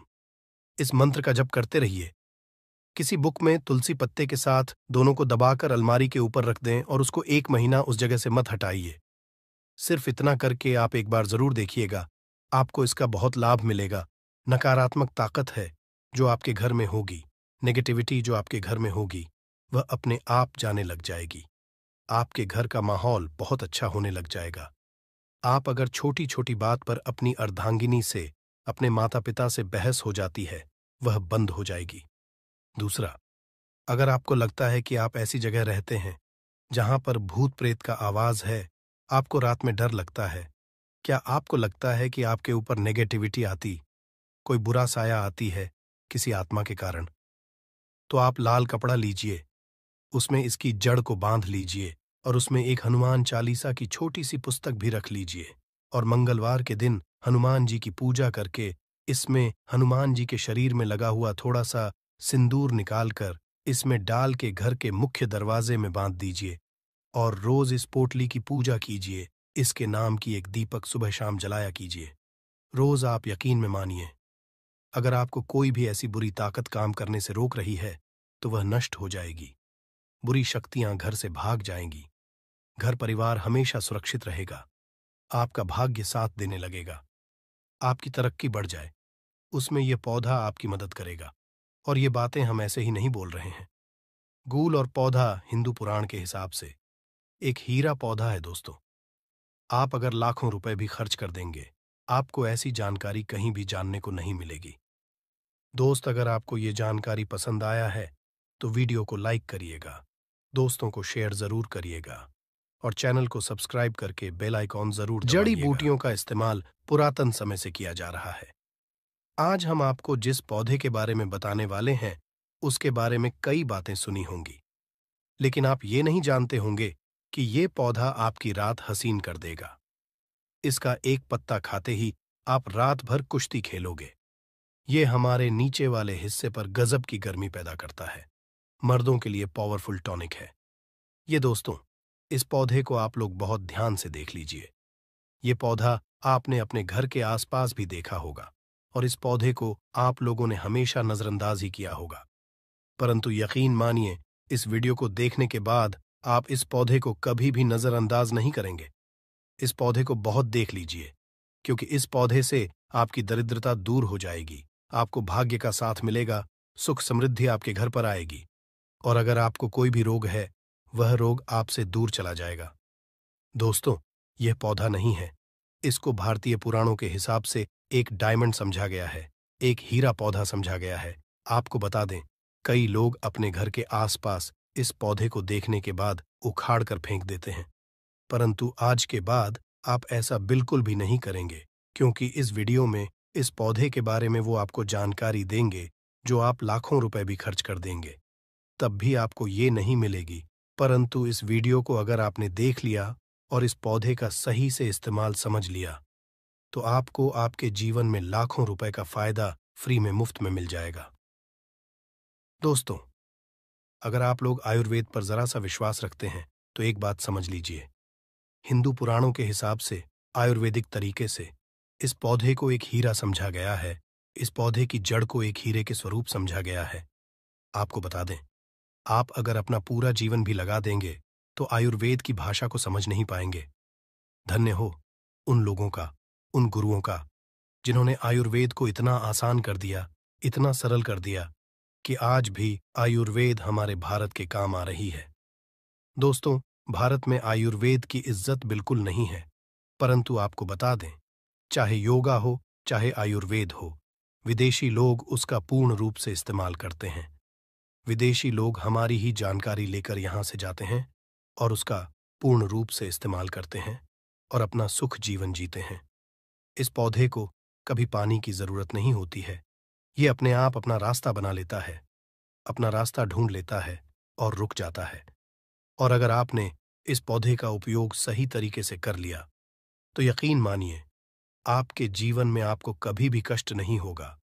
[SPEAKER 1] इस मंत्र का जप करते रहिए। किसी बुक में तुलसी पत्ते के साथ दोनों को दबाकर अलमारी के ऊपर रख दें और उसको 1 महीना उस जगह से मत हटाइए। सिर्फ इतना करके आप एक बार जरूर देखिएगा, आपको इसका बहुत लाभ मिलेगा। नकारात्मक ताकत है जो आपके घर में होगी, नेगेटिविटी जो आपके घर में होगी, वह अपने आप जाने लग जाएगी। आपके घर का माहौल बहुत अच्छा होने लग जाएगा। आप अगर छोटी छोटी बात पर अपनी अर्धांगिनी से, अपने माता पिता से बहस हो जाती है, वह बंद हो जाएगी। दूसरा, अगर आपको लगता है कि आप ऐसी जगह रहते हैं जहां पर भूत प्रेत का आवाज है, आपको रात में डर लगता है, क्या आपको लगता है कि आपके ऊपर नेगेटिविटी आती, कोई बुरा साया आती है किसी आत्मा के कारण, तो आप लाल कपड़ा लीजिए, उसमें इसकी जड़ को बांध लीजिए और उसमें एक हनुमान चालीसा की छोटी सी पुस्तक भी रख लीजिए और मंगलवार के दिन हनुमान जी की पूजा करके इसमें हनुमान जी के शरीर में लगा हुआ थोड़ा सा सिंदूर निकालकर इसमें डाल के घर के मुख्य दरवाजे में बांध दीजिए और रोज इस पोटली की पूजा कीजिए। इसके नाम की एक दीपक सुबह शाम जलाया कीजिए। रोज आप यकीन में मानिए, अगर आपको कोई भी ऐसी बुरी ताकत काम करने से रोक रही है तो वह नष्ट हो जाएगी। बुरी शक्तियां घर से भाग जाएंगी। घर परिवार हमेशा सुरक्षित रहेगा। आपका भाग्य साथ देने लगेगा। आपकी तरक्की बढ़ जाए, उसमें यह पौधा आपकी मदद करेगा। और ये बातें हम ऐसे ही नहीं बोल रहे हैं। गूल और पौधा हिंदू पुराण के हिसाब से एक हीरा पौधा है दोस्तों। आप अगर लाखों रुपए भी खर्च कर देंगे, आपको ऐसी जानकारी कहीं भी जानने को नहीं मिलेगी। दोस्त, अगर आपको ये जानकारी पसंद आया है तो वीडियो को लाइक करिएगा, दोस्तों को शेयर जरूर करिएगा और चैनल को सब्सक्राइब करके बेल आइकॉन जरूर दबाइएगा। जड़ी बूटियों का इस्तेमाल पुरातन समय से किया जा रहा है। आज हम आपको जिस पौधे के बारे में बताने वाले हैं, उसके बारे में कई बातें सुनी होंगी, लेकिन आप ये नहीं जानते होंगे कि ये पौधा आपकी रात हसीन कर देगा। इसका एक पत्ता खाते ही आप रात भर कुश्ती खेलोगे। ये हमारे नीचे वाले हिस्से पर गजब की गर्मी पैदा करता है। मर्दों के लिए पावरफुल टॉनिक है ये दोस्तों। इस पौधे को आप लोग बहुत ध्यान से देख लीजिए। ये पौधा आपने अपने घर के आसपास भी देखा होगा और इस पौधे को आप लोगों ने हमेशा नजरअंदाज ही किया होगा। परंतु यकीन मानिए, इस वीडियो को देखने के बाद आप इस पौधे को कभी भी नजरअंदाज नहीं करेंगे। इस पौधे को बहुत देख लीजिए, क्योंकि इस पौधे से आपकी दरिद्रता दूर हो जाएगी, आपको भाग्य का साथ मिलेगा, सुख समृद्धि आपके घर पर आएगी और अगर आपको कोई भी रोग है, वह रोग आपसे दूर चला जाएगा। दोस्तों, यह पौधा नहीं है, इसको भारतीय पुराणों के हिसाब से एक डायमंड समझा गया है, एक हीरा पौधा समझा गया है। आपको बता दें, कई लोग अपने घर के आसपास इस पौधे को देखने के बाद उखाड़ कर फेंक देते हैं, परंतु आज के बाद आप ऐसा बिल्कुल भी नहीं करेंगे, क्योंकि इस वीडियो में इस पौधे के बारे में वो आपको जानकारी देंगे जो आप लाखों रुपए भी खर्च कर देंगे, तब भी आपको ये नहीं मिलेगी। परंतु इस वीडियो को अगर आपने देख लिया और इस पौधे का सही से इस्तेमाल समझ लिया, तो आपको आपके जीवन में लाखों रुपए का फायदा फ्री में मुफ्त में मिल जाएगा। दोस्तों, अगर आप लोग आयुर्वेद पर जरा सा विश्वास रखते हैं, तो एक बात समझ लीजिए, हिंदू पुराणों के हिसाब से आयुर्वेदिक तरीके से इस पौधे को एक हीरा समझा गया है, इस पौधे की जड़ को एक हीरे के स्वरूप समझा गया है। आपको बता दें, आप अगर अपना पूरा जीवन भी लगा देंगे तो आयुर्वेद की भाषा को समझ नहीं पाएंगे। धन्य हो उन लोगों का, उन गुरुओं का, जिन्होंने आयुर्वेद को इतना आसान कर दिया, इतना सरल कर दिया कि आज भी आयुर्वेद हमारे भारत के काम आ रही है। दोस्तों, भारत में आयुर्वेद की इज्जत बिल्कुल नहीं है, परंतु आपको बता दें, चाहे योगा हो, चाहे आयुर्वेद हो, विदेशी लोग उसका पूर्ण रूप से इस्तेमाल करते हैं। विदेशी लोग हमारी ही जानकारी लेकर यहाँ से जाते हैं और उसका पूर्ण रूप से इस्तेमाल करते हैं और अपना सुख जीवन जीते हैं। इस पौधे को कभी पानी की जरूरत नहीं होती है, ये अपने आप अपना रास्ता बना लेता है, अपना रास्ता ढूंढ लेता है और रुक जाता है। और अगर आपने इस पौधे का उपयोग सही तरीके से कर लिया, तो यकीन मानिए, आपके जीवन में आपको कभी भी कष्ट नहीं होगा,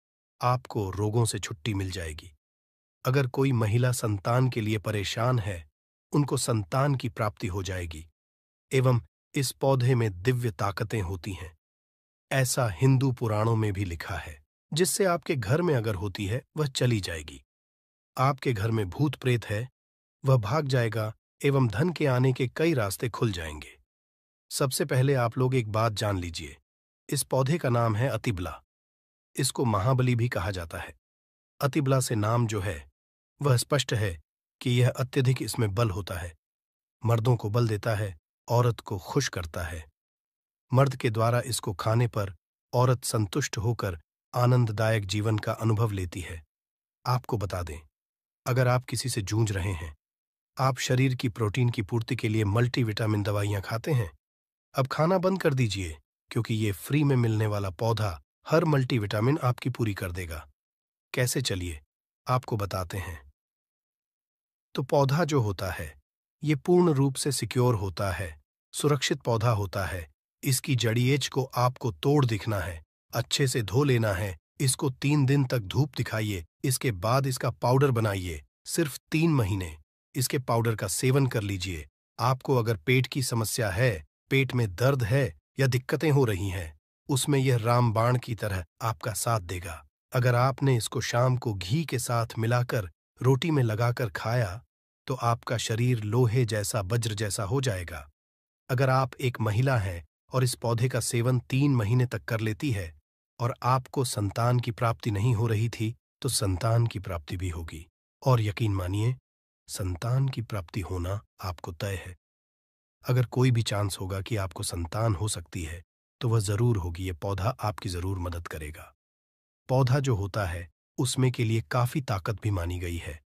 [SPEAKER 1] आपको रोगों से छुट्टी मिल जाएगी। अगर कोई महिला संतान के लिए परेशान है, उनको संतान की प्राप्ति हो जाएगी। एवं इस पौधे में दिव्य ताकतें होती हैं, ऐसा हिंदू पुराणों में भी लिखा है, जिससे आपके घर में अगर होती है वह चली जाएगी। आपके घर में भूत प्रेत है, वह भाग जाएगा एवं धन के आने के कई रास्ते खुल जाएंगे। सबसे पहले आप लोग एक बात जान लीजिए, इस पौधे का नाम है अतिबला। इसको महाबली भी कहा जाता है। अतिबला से नाम जो है वह स्पष्ट है कि यह अत्यधिक इसमें बल होता है, मर्दों को बल देता है, औरत को खुश करता है। मर्द के द्वारा इसको खाने पर औरत संतुष्ट होकर आनंददायक जीवन का अनुभव लेती है। आपको बता दें, अगर आप किसी से जूझ रहे हैं, आप शरीर की प्रोटीन की पूर्ति के लिए मल्टीविटामिन दवाइयां खाते हैं, अब खाना बंद कर दीजिए, क्योंकि ये फ्री में मिलने वाला पौधा हर मल्टीविटामिन आपकी पूरी कर देगा। कैसे, चलिए आपको बताते हैं। तो पौधा जो होता है, ये पूर्ण रूप से सिक्योर होता है, सुरक्षित पौधा होता है। इसकी जड़िएच को आपको तोड़ दिखना है, अच्छे से धो लेना है, इसको 3 दिन तक धूप दिखाइए, इसके बाद इसका पाउडर बनाइए। सिर्फ 3 महीने इसके पाउडर का सेवन कर लीजिए। आपको अगर पेट की समस्या है, पेट में दर्द है या दिक्कतें हो रही हैं, उसमें यह रामबाण की तरह आपका साथ देगा। अगर आपने इसको शाम को घी के साथ मिलाकर रोटी में लगाकर खाया, तो आपका शरीर लोहे जैसा, वज्र जैसा हो जाएगा। अगर आप एक महिला हैं और इस पौधे का सेवन 3 महीने तक कर लेती है और आपको संतान की प्राप्ति नहीं हो रही थी, तो संतान की प्राप्ति भी होगी। और यकीन मानिए, संतान की प्राप्ति होना आपको तय है। अगर कोई भी चांस होगा कि आपको संतान हो सकती है, तो वह जरूर होगी। ये पौधा आपकी जरूर मदद करेगा। पौधा जो होता है, उसमें के लिए काफी ताकत भी मानी गई है।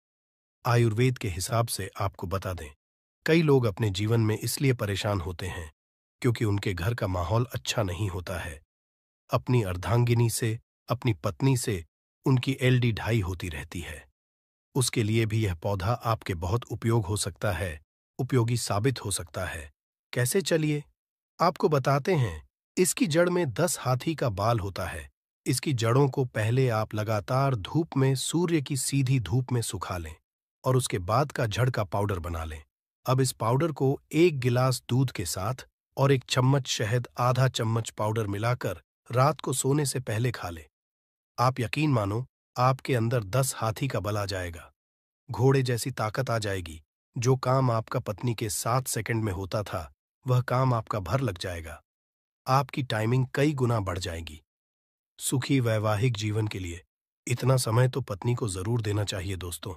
[SPEAKER 1] आयुर्वेद के हिसाब से आपको बता दें, कई लोग अपने जीवन में इसलिए परेशान होते हैं क्योंकि उनके घर का माहौल अच्छा नहीं होता है। अपनी अर्धांगिनी से, अपनी पत्नी से उनकी एलडी ढाई होती रहती है। उसके लिए भी यह पौधा आपके बहुत उपयोग हो सकता है, उपयोगी साबित हो सकता है। कैसे, चलिए आपको बताते हैं। इसकी जड़ में 10 हाथी का बाल होता है। इसकी जड़ों को पहले आप लगातार धूप में, सूर्य की सीधी धूप में सुखा लें और उसके बाद का जड़ का पाउडर बना लें। अब इस पाउडर को 1 गिलास दूध के साथ और 1 चम्मच शहद, आधा चम्मच पाउडर मिलाकर रात को सोने से पहले खा लें। आप यकीन मानो, आपके अंदर 10 हाथी का बल आ जाएगा, घोड़े जैसी ताकत आ जाएगी। जो काम आपका पत्नी के 7 सेकंड में होता था, वह काम आपका भर लग जाएगा। आपकी टाइमिंग कई गुना बढ़ जाएगी। सुखी वैवाहिक जीवन के लिए इतना समय तो पत्नी को जरूर देना चाहिए। दोस्तों,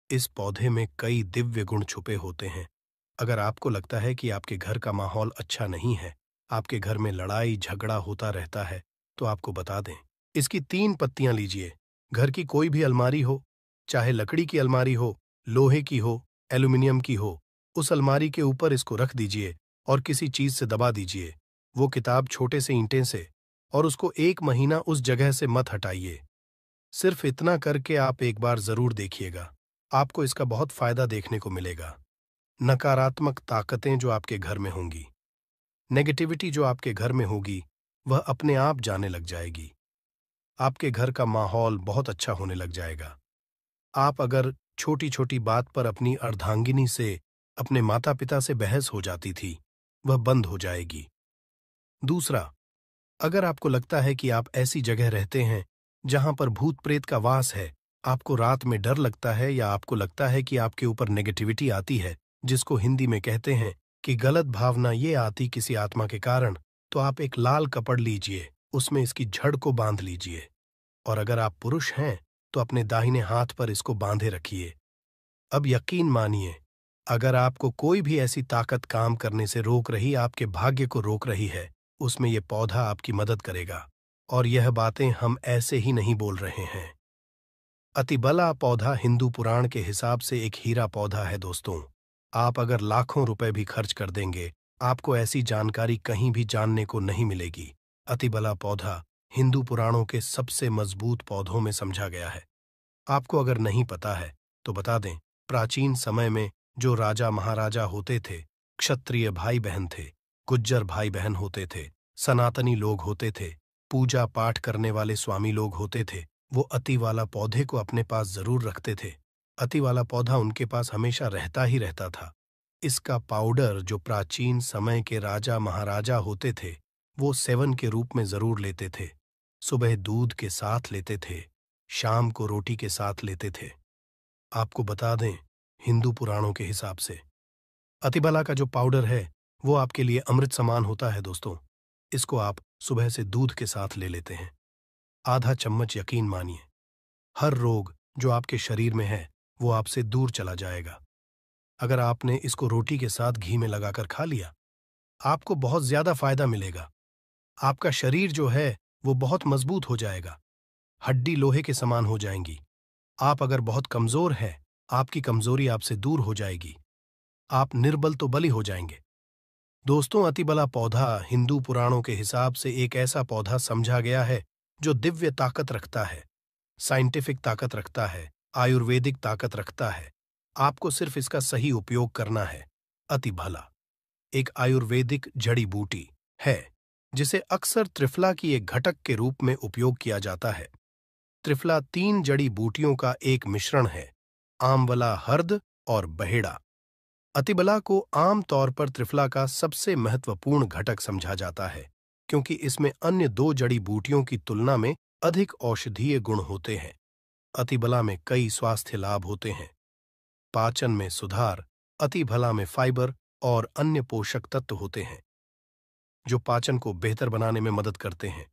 [SPEAKER 1] इस पौधे में कई दिव्य गुण छुपे होते हैं। अगर आपको लगता है कि आपके घर का माहौल अच्छा नहीं है, आपके घर में लड़ाई झगड़ा होता रहता है, तो आपको बता दें, इसकी 3 पत्तियां लीजिए। घर की कोई भी अलमारी हो, चाहे लकड़ी की अलमारी हो, लोहे की हो, एल्यूमिनियम की हो, उस अलमारी के ऊपर इसको रख दीजिए और किसी चीज से दबा दीजिए। वो किताब छोटे से ईंटे से और उसको 1 महीना उस जगह से मत हटाइए। सिर्फ इतना करके आप एक बार जरूर देखिएगा, आपको इसका बहुत फायदा देखने को मिलेगा। नकारात्मक ताकतें जो आपके घर में होंगी, नेगेटिविटी जो आपके घर में होगी, वह अपने आप जाने लग जाएगी। आपके घर का माहौल बहुत अच्छा होने लग जाएगा। आप अगर छोटी छोटी बात पर अपनी अर्धांगिनी से, अपने माता पिता से बहस हो जाती थी, वह बंद हो जाएगी। दूसरा, अगर आपको लगता है कि आप ऐसी जगह रहते हैं जहां पर भूत प्रेत का वास है, आपको रात में डर लगता है या आपको लगता है कि आपके ऊपर नेगेटिविटी आती है, जिसको हिंदी में कहते हैं कि गलत भावना ये आती किसी आत्मा के कारण, तो आप एक लाल कपड़ लीजिए, उसमें इसकी जड़ को बांध लीजिए। और अगर आप पुरुष हैं तो अपने दाहिने हाथ पर इसको बांधे रखिए। अब यकीन मानिए, अगर आपको कोई भी ऐसी ताकत काम करने से रोक रही, आपके भाग्य को रोक रही है, उसमें यह पौधा आपकी मदद करेगा। और यह बातें हम ऐसे ही नहीं बोल रहे हैं। अतिबला पौधा हिंदू पुराण के हिसाब से एक हीरा पौधा है दोस्तों। आप अगर लाखों रुपए भी खर्च कर देंगे, आपको ऐसी जानकारी कहीं भी जानने को नहीं मिलेगी। अतिबला पौधा हिंदू पुराणों के सबसे मजबूत पौधों में समझा गया है। आपको अगर नहीं पता है तो बता दें, प्राचीन समय में जो राजा महाराजा होते थे, क्षत्रिय भाई बहन थे, गुज्जर भाई बहन होते थे, सनातनी लोग होते थे, पूजा पाठ करने वाले स्वामी लोग होते थे, वो अति वाला पौधे को अपने पास जरूर रखते थे। अति वाला पौधा उनके पास हमेशा रहता ही रहता था। इसका पाउडर जो प्राचीन समय के राजा महाराजा होते थे, वो सेवन के रूप में जरूर लेते थे। सुबह दूध के साथ लेते थे, शाम को रोटी के साथ लेते थे। आपको बता दें, हिंदू पुराणों के हिसाब से अतिबला का जो पाउडर है वो आपके लिए अमृत समान होता है दोस्तों। इसको आप सुबह से दूध के साथ ले लेते हैं, आधा चम्मच। यकीन मानिए, हर रोग जो आपके शरीर में है वो आपसे दूर चला जाएगा। अगर आपने इसको रोटी के साथ घी में लगाकर खा लिया, आपको बहुत ज्यादा फायदा मिलेगा। आपका शरीर जो है वो बहुत मजबूत हो जाएगा, हड्डी लोहे के समान हो जाएंगी। आप अगर बहुत कमजोर हैं, आपकी कमजोरी आपसे दूर हो जाएगी। आप निर्बल तो बली हो जाएंगे। दोस्तों, अतिबला पौधा हिंदू पुराणों के हिसाब से एक ऐसा पौधा समझा गया है जो दिव्य ताकत रखता है, साइंटिफिक ताकत रखता है, आयुर्वेदिक ताकत रखता है। आपको सिर्फ इसका सही उपयोग करना है। अतिबला एक आयुर्वेदिक जड़ी बूटी है जिसे अक्सर त्रिफला की एक घटक के रूप में उपयोग किया जाता है। त्रिफला 3 जड़ी बूटियों का एक मिश्रण है, आमवला, हर्द और बहेड़ा। अतिबला को आम तौर पर त्रिफला का सबसे महत्वपूर्ण घटक समझा जाता है, क्योंकि इसमें अन्य 2 जड़ी बूटियों की तुलना में अधिक औषधीय गुण होते हैं। अतिबला में कई स्वास्थ्य लाभ होते हैं। पाचन में सुधार, अतिबला में फाइबर और अन्य पोषक तत्व होते हैं जो पाचन को बेहतर बनाने में मदद करते हैं।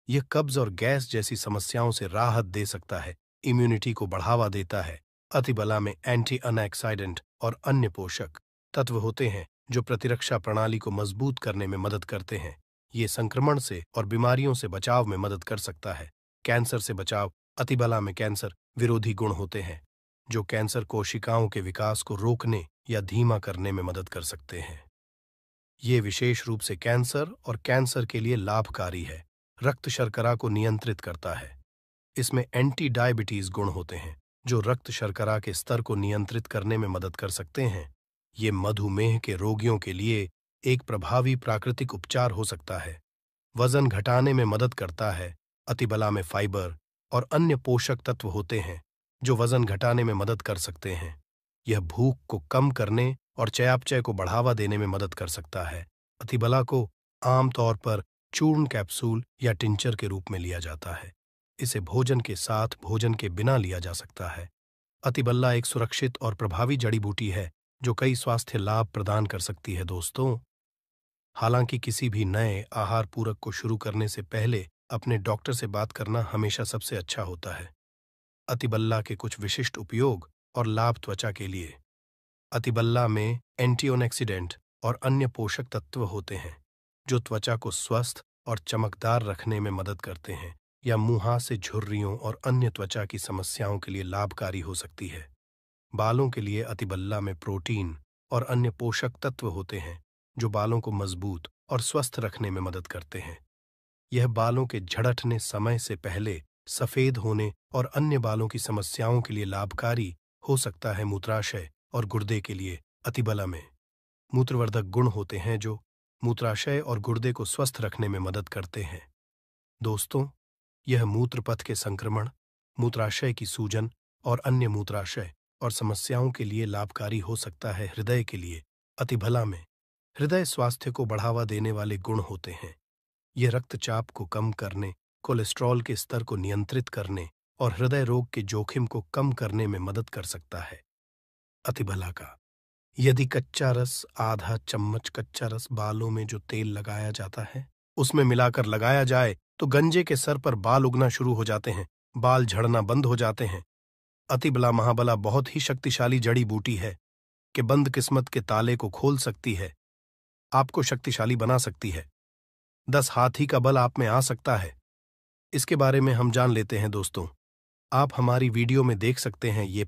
[SPEAKER 1] यह कब्ज और गैस जैसी समस्याओं से राहत दे सकता है, इम्यूनिटी को बढ़ावा देता है। अतिबला में एंटी अनऑक्सीडेंट और अन्य पोषक तत्व होते हैं जो प्रतिरक्षा प्रणाली को मजबूत करने में मदद करते हैं। ये संक्रमण से और बीमारियों से बचाव में मदद कर सकता है। कैंसर से बचाव, अतिबला में कैंसर विरोधी गुण होते हैं जो कैंसर कोशिकाओं के विकास को रोकने या धीमा करने में मदद कर सकते हैं। ये विशेष रूप से कैंसर और कैंसर के लिए लाभकारी है। रक्त शर्करा को नियंत्रित करता है। इसमें एंटी डायबिटीज गुण होते हैं जो रक्त शर्करा के स्तर को नियंत्रित करने में मदद कर सकते हैं। ये मधुमेह के रोगियों के लिए एक प्रभावी प्राकृतिक उपचार हो सकता है। वजन घटाने में मदद करता है। अतिबला में फाइबर और अन्य पोषक तत्व होते हैं जो वजन घटाने में मदद कर सकते हैं। यह भूख को कम करने और चयापचय को बढ़ावा देने में मदद कर सकता है। अतिबला को आमतौर पर चूर्ण कैप्सूल या टिंचर के रूप में लिया जाता है। इसे भोजन के साथ, भोजन के बिना लिया जा सकता है। अतिबला एक सुरक्षित और प्रभावी जड़ी बूटी है जो कई स्वास्थ्य लाभ प्रदान कर सकती है दोस्तों। हालांकि किसी भी नए आहार पूरक को शुरू करने से पहले अपने डॉक्टर से बात करना हमेशा सबसे अच्छा होता है। अतिबला के कुछ विशिष्ट उपयोग और लाभ त्वचा के लिए। अतिबला में एंटीऑक्सीडेंट और अन्य पोषक तत्व होते हैं जो त्वचा को स्वस्थ और चमकदार रखने में मदद करते हैं या मुंह से झुर्रियों और अन्य त्वचा की समस्याओं के लिए लाभकारी हो सकती है। बालों के लिए अतिबला में प्रोटीन और अन्य पोषक तत्व होते हैं जो बालों को मजबूत और स्वस्थ रखने में मदद करते हैं। यह बालों के झड़टने समय से पहले सफेद होने और अन्य बालों की समस्याओं के लिए लाभकारी हो सकता है। मूत्राशय और गुर्दे के लिए अतिबला में मूत्रवर्धक गुण होते हैं जो मूत्राशय और गुर्दे को स्वस्थ रखने में मदद करते हैं। दोस्तों, यह मूत्रपथ के संक्रमण, मूत्राशय की सूजन और अन्य मूत्राशय और समस्याओं के लिए लाभकारी हो सकता है। हृदय के लिए अतिभला में हृदय स्वास्थ्य को बढ़ावा देने वाले गुण होते हैं। यह रक्तचाप को कम करने, कोलेस्ट्रॉल के स्तर को नियंत्रित करने और हृदय रोग के जोखिम को कम करने में मदद कर सकता है। अतिभला का यदि कच्चा रस, आधा चम्मच कच्चा रस बालों में जो तेल लगाया जाता है उसमें मिलाकर लगाया जाए तो गंजे के सर पर बाल उगना शुरू हो जाते हैं, बाल झड़ना बंद हो जाते हैं। अतिबला महाबला बहुत ही शक्तिशाली जड़ी बूटी है कि बंद किस्मत के ताले को खोल सकती है, आपको शक्तिशाली बना सकती है। 10 हाथी का बल आप में आ सकता है। इसके बारे में हम जान लेते हैं। दोस्तों, आप हमारी वीडियो में देख सकते हैं ये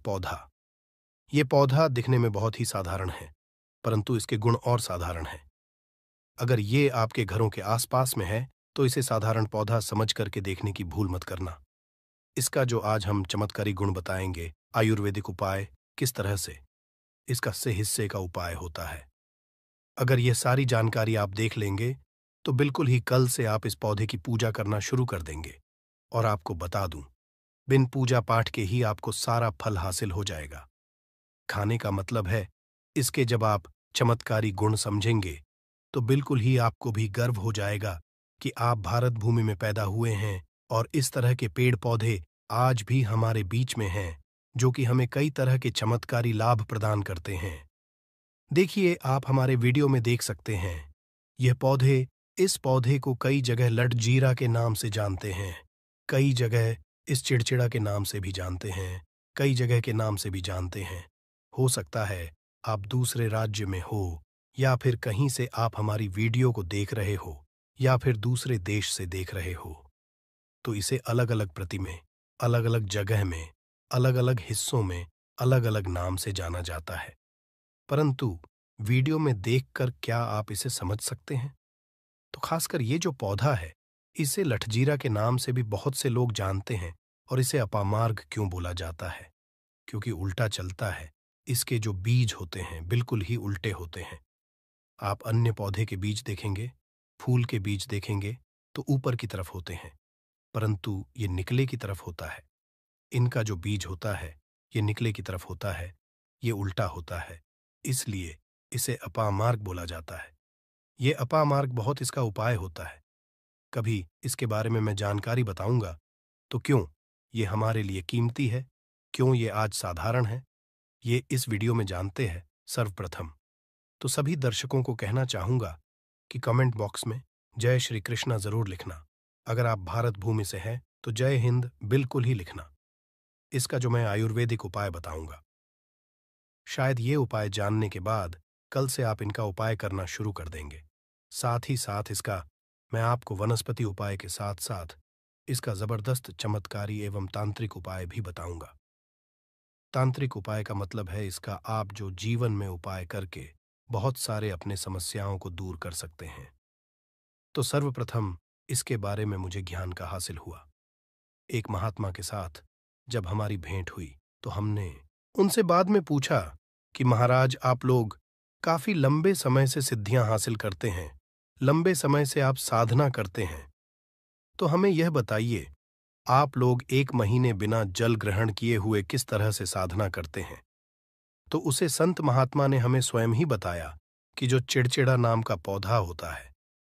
[SPEAKER 1] पौधा दिखने में बहुत ही साधारण है, परंतु इसके गुण और साधारण हैं। अगर ये आपके घरों के आसपास में है तो इसे साधारण पौधा समझ करके देखने की भूल मत करना। इसका जो आज हम चमत्कारी गुण बताएंगे, आयुर्वेदिक उपाय किस तरह से इसका से हिस्से का उपाय होता है। अगर यह सारी जानकारी आप देख लेंगे तो बिल्कुल ही कल से आप इस पौधे की पूजा करना शुरू कर देंगे। और आपको बता दूं, बिन पूजा पाठ के ही आपको सारा फल हासिल हो जाएगा। खाने का मतलब है, इसके जब आप चमत्कारी गुण समझेंगे तो बिल्कुल ही आपको भी गर्व हो जाएगा कि आप भारत भूमि में पैदा हुए हैं और इस तरह के पेड़ पौधे आज भी हमारे बीच में हैं जो कि हमें कई तरह के चमत्कारी लाभ प्रदान करते हैं। देखिए, आप हमारे वीडियो में देख सकते हैं इस पौधे को कई जगह लटजीरा के नाम से जानते हैं, कई जगह इस चिड़चिड़ा के नाम से भी जानते हैं, कई जगह के नाम से भी जानते हैं। हो सकता है आप दूसरे राज्य में हो या फिर कहीं से आप हमारी वीडियो को देख रहे हो या फिर दूसरे देश से देख रहे हो, तो इसे अलग अलग प्रति में, अलग अलग जगह में, अलग अलग हिस्सों में अलग अलग नाम से जाना जाता है। परंतु वीडियो में देखकर क्या आप इसे समझ सकते हैं? तो खासकर ये जो पौधा है, इसे लठजीरा के नाम से भी बहुत से लोग जानते हैं। और इसे अपामार्ग क्यों बोला जाता है? क्योंकि उल्टा चलता है। इसके जो बीज होते हैं बिल्कुल ही उल्टे होते हैं। आप अन्य पौधे के बीज देखेंगे, फूल के बीज देखेंगे तो ऊपर की तरफ होते हैं, परंतु ये निकले की तरफ होता है। इनका जो बीज होता है ये निकले की तरफ होता है, ये उल्टा होता है, इसलिए इसे अपामार्ग बोला जाता है। ये अपामार्ग बहुत इसका उपाय होता है। कभी इसके बारे में मैं जानकारी बताऊंगा। तो क्यों ये हमारे लिए कीमती है, क्यों ये आज साधारण है, ये इस वीडियो में जानते हैं। सर्वप्रथम तो सभी दर्शकों को कहना चाहूंगा कि कमेंट बॉक्स में जय श्री कृष्णा जरूर लिखना। अगर आप भारत भूमि से हैं तो जय हिंद बिल्कुल ही लिखना। इसका जो मैं आयुर्वेदिक उपाय बताऊंगा, शायद ये उपाय जानने के बाद कल से आप इनका उपाय करना शुरू कर देंगे। साथ ही साथ इसका मैं आपको वनस्पति उपाय के साथ साथ इसका जबरदस्त चमत्कारी एवं तांत्रिक उपाय भी बताऊंगा। तांत्रिक उपाय का मतलब है इसका आप जो जीवन में उपाय करके बहुत सारे अपने समस्याओं को दूर कर सकते हैं। तो सर्वप्रथम इसके बारे में मुझे ज्ञान का हासिल हुआ। एक महात्मा के साथ जब हमारी भेंट हुई तो हमने उनसे बाद में पूछा कि महाराज, आप लोग काफी लंबे समय से सिद्धियां हासिल करते हैं, लंबे समय से आप साधना करते हैं, तो हमें यह बताइए, आप लोग 1 महीने बिना जल ग्रहण किए हुए किस तरह से साधना करते हैं? तो उसे संत महात्मा ने हमें स्वयं ही बताया कि जो चिड़चिड़ा नाम का पौधा होता है,